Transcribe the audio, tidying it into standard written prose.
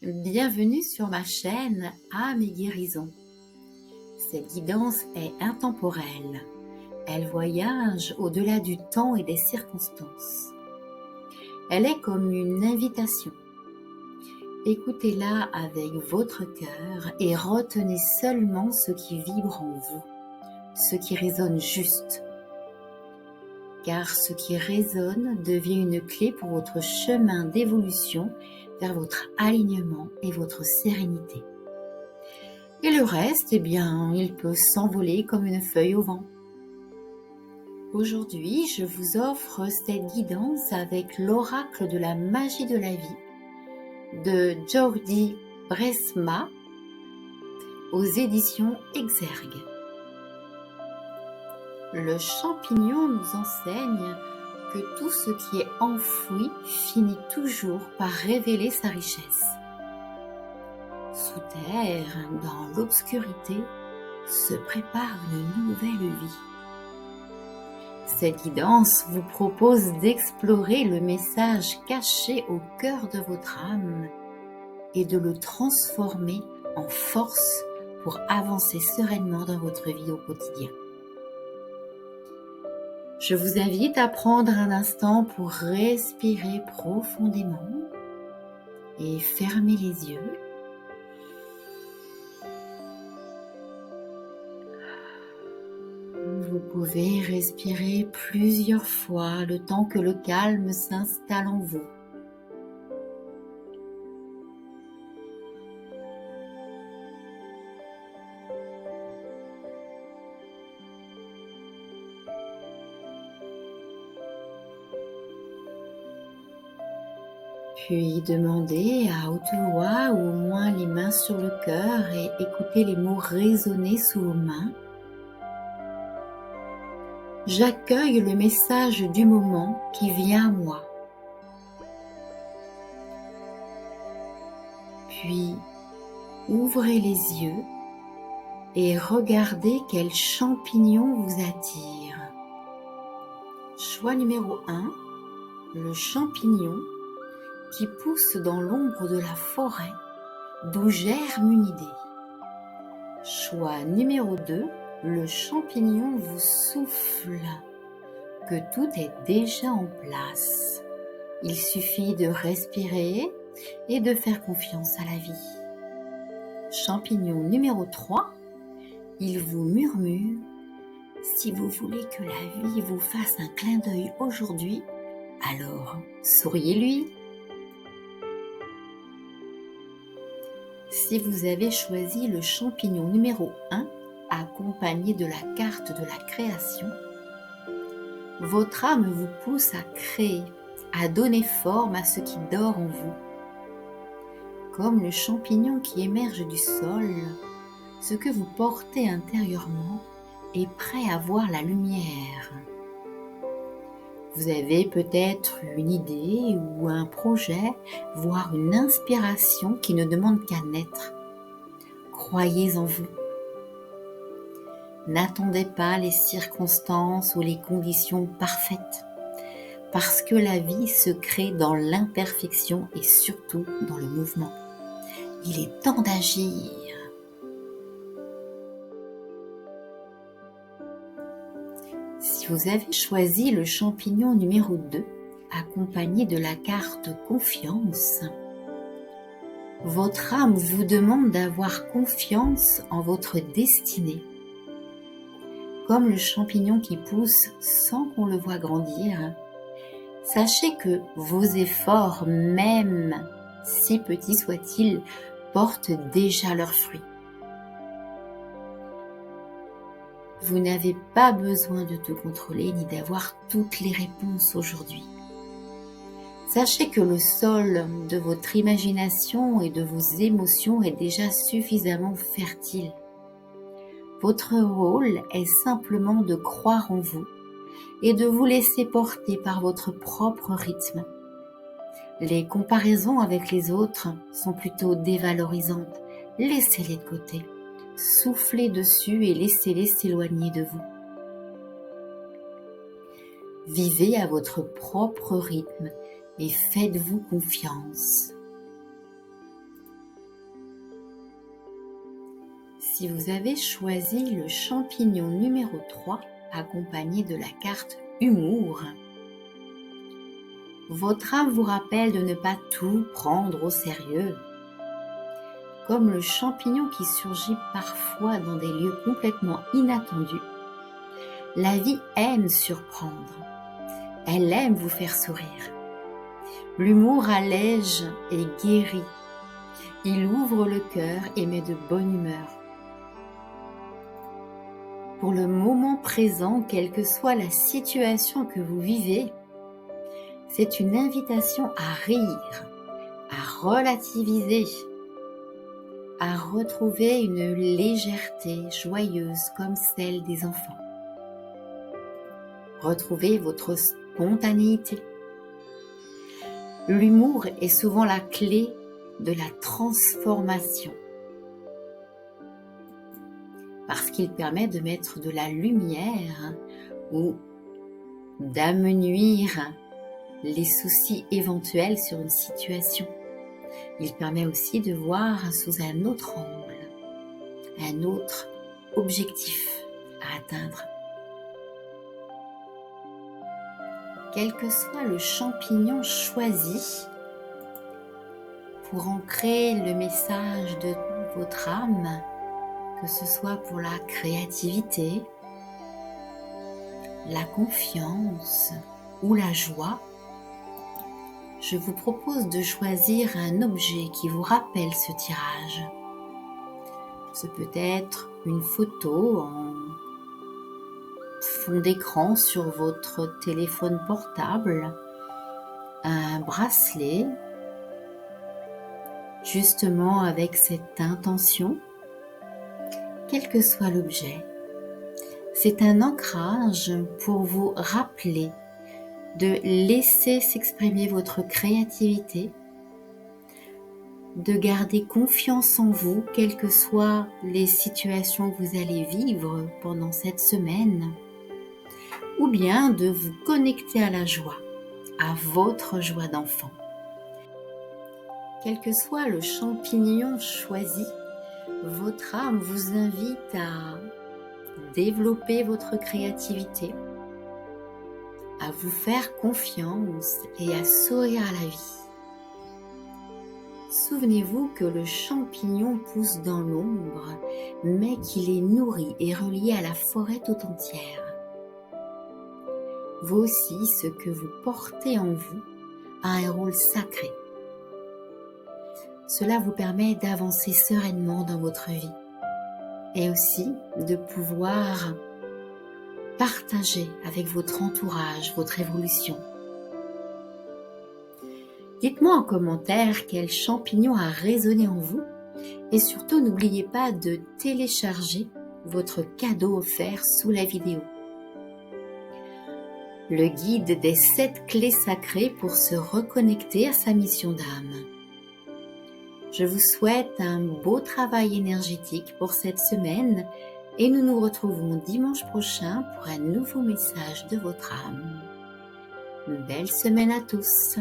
Bienvenue sur ma chaîne Âme et Guérison. Cette guidance est intemporelle. Elle voyage au-delà du temps et des circonstances. Elle est comme une invitation. Écoutez-la avec votre cœur et retenez seulement ce qui vibre en vous, ce qui résonne juste. Car ce qui résonne devient une clé pour votre chemin d'évolution vers votre alignement et votre sérénité. Et le reste, il peut s'envoler comme une feuille au vent. Aujourd'hui, je vous offre cette guidance avec l'oracle de la magie de la vie de Jordi Bresma aux éditions Exergue. Le champignon nous enseigne que tout ce qui est enfoui finit toujours par révéler sa richesse. Sous terre, dans l'obscurité, se prépare une nouvelle vie. Cette guidance vous propose d'explorer le message caché au cœur de votre âme et de le transformer en force pour avancer sereinement dans votre vie au quotidien. Je vous invite à prendre un instant pour respirer profondément et fermer les yeux. Vous pouvez respirer plusieurs fois le temps que le calme s'installe en vous. Puis demandez à haute voix ou au moins les mains sur le cœur et écoutez les mots résonner sous vos mains. J'accueille le message du moment qui vient à moi. Puis ouvrez les yeux et regardez quel champignon vous attire. Choix numéro 1, le champignon qui pousse dans l'ombre de la forêt d'où germe une idée. Choix numéro 2, le champignon vous souffle que tout est déjà en place. Il suffit de respirer et de faire confiance à la vie. Champignon numéro 3, il vous murmure: si vous voulez que la vie vous fasse un clin d'œil aujourd'hui, alors souriez-lui. Si vous avez choisi le champignon numéro 1, accompagné de la carte de la création, votre âme vous pousse à créer, à donner forme à ce qui dort en vous. Comme le champignon qui émerge du sol, ce que vous portez intérieurement est prêt à voir la lumière. Vous avez peut-être une idée ou un projet, voire une inspiration qui ne demande qu'à naître. Croyez en vous. N'attendez pas les circonstances ou les conditions parfaites, parce que la vie se crée dans l'imperfection et surtout dans le mouvement. Il est temps d'agir. Si vous avez choisi le champignon numéro 2, accompagné de la carte Confiance, votre âme vous demande d'avoir confiance en votre destinée. Comme le champignon qui pousse sans qu'on le voie grandir, sachez que vos efforts, même si petits soient-ils, portent déjà leurs fruits. Vous n'avez pas besoin de tout contrôler ni d'avoir toutes les réponses aujourd'hui. Sachez que le sol de votre imagination et de vos émotions est déjà suffisamment fertile. Votre rôle est simplement de croire en vous et de vous laisser porter par votre propre rythme. Les comparaisons avec les autres sont plutôt dévalorisantes. Laissez-les de côté. Soufflez dessus et laissez-les s'éloigner de vous. Vivez à votre propre rythme et faites-vous confiance. Si vous avez choisi le champignon numéro 3, accompagné de la carte Humour, votre âme vous rappelle de ne pas tout prendre au sérieux. Comme le champignon qui surgit parfois dans des lieux complètement inattendus, la vie aime surprendre. Elle aime vous faire sourire. L'humour allège et guérit. Il ouvre le cœur et met de bonne humeur. Pour le moment présent, quelle que soit la situation que vous vivez, c'est une invitation à rire, à relativiser, à retrouver une légèreté joyeuse comme celle des enfants. Retrouvez votre spontanéité. L'humour est souvent la clé de la transformation parce qu'il permet de mettre de la lumière ou d'amenuire les soucis éventuels sur une situation. Il permet aussi de voir sous un autre angle, un autre objectif à atteindre. Quel que soit le champignon choisi, pour ancrer le message de votre âme, que ce soit pour la créativité, la confiance ou la joie, je vous propose de choisir un objet qui vous rappelle ce tirage. Ce peut être une photo en fond d'écran sur votre téléphone portable, un bracelet, justement avec cette intention, quel que soit l'objet. C'est un ancrage pour vous rappeler de laisser s'exprimer votre créativité, de garder confiance en vous, quelles que soient les situations que vous allez vivre pendant cette semaine, ou bien de vous connecter à la joie, à votre joie d'enfant. Quel que soit le champignon choisi, votre âme vous invite à développer votre créativité, à vous faire confiance et à sourire à la vie. Souvenez-vous que le champignon pousse dans l'ombre, mais qu'il est nourri et relié à la forêt tout entière. Vous aussi, ce que vous portez en vous a un rôle sacré. Cela vous permet d'avancer sereinement dans votre vie et aussi de pouvoir partager avec votre entourage votre évolution. Dites-moi en commentaire quel champignon a résonné en vous et surtout n'oubliez pas de télécharger votre cadeau offert sous la vidéo. Le guide des 7 clés sacrées pour se reconnecter à sa mission d'âme. Je vous souhaite un beau travail énergétique pour cette semaine et nous nous retrouvons dimanche prochain pour un nouveau message de votre âme. Belle semaine à tous!